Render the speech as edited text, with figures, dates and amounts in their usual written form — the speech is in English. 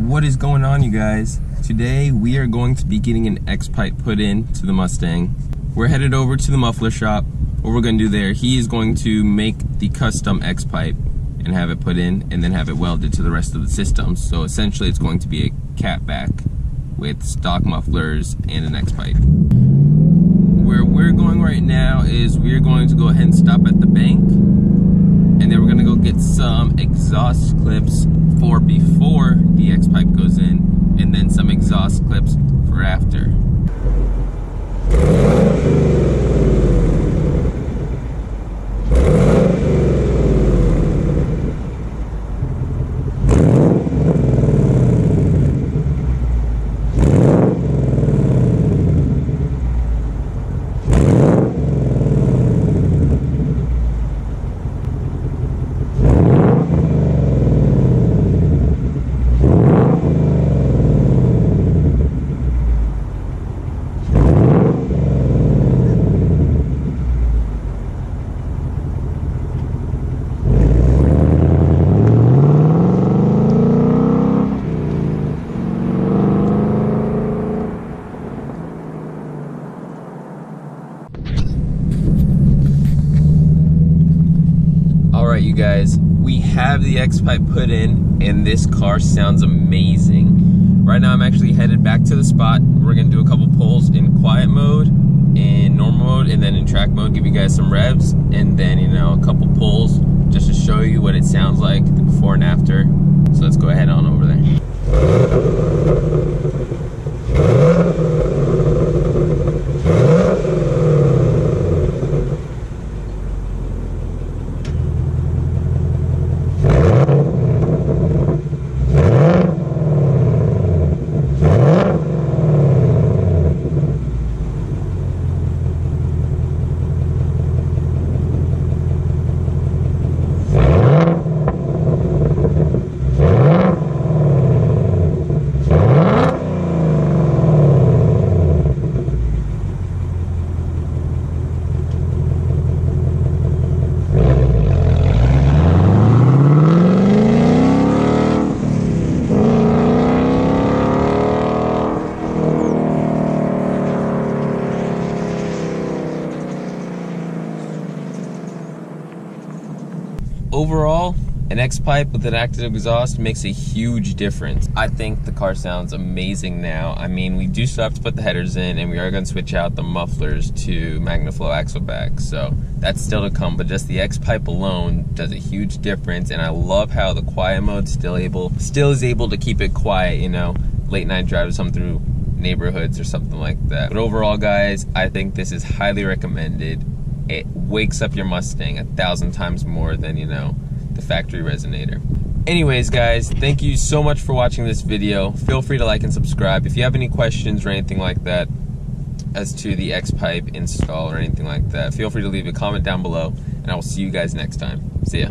What is going on, you guys? Today we are going to be getting an X pipe put in to the Mustang. We're headed over to the muffler shop. What we're going to do there, he is going to make the custom X pipe and have it put in and then have it welded to the rest of the system. So essentially it's going to be a catback with stock mufflers and an X pipe. Where we're going right now is we're going to go ahead and stop at the bank, and then we're going to go get some exhaust clips for before the X pipe goes in, and then some exhaust clips for after. Alright, you guys, we have the X pipe put in and this car sounds amazing. Right now I'm actually headed back to the spot. We're going to do a couple pulls in quiet mode, in normal mode, and then in track mode, give you guys some revs, and then, you know, a couple pulls just to show you what it sounds like the before and after. So let's go ahead on over there. Overall, an X pipe with an active exhaust makes a huge difference. I think the car sounds amazing now. I mean, we do still have to put the headers in, and we are going to switch out the mufflers to MagnaFlow axle back, so that's still to come. But just the X pipe alone does a huge difference, and I love how the quiet mode still is able to keep it quiet, you know, late night drive or something through neighborhoods or something like that. But overall, guys, I think this is highly recommended. It wakes up your Mustang 1,000 times more than, you know, the factory resonator. Anyways, guys, thank you so much for watching this video. Feel free to like and subscribe. If you have any questions or anything like that as to the X pipe install or anything like that, feel free to leave a comment down below, and I will see you guys next time. See ya.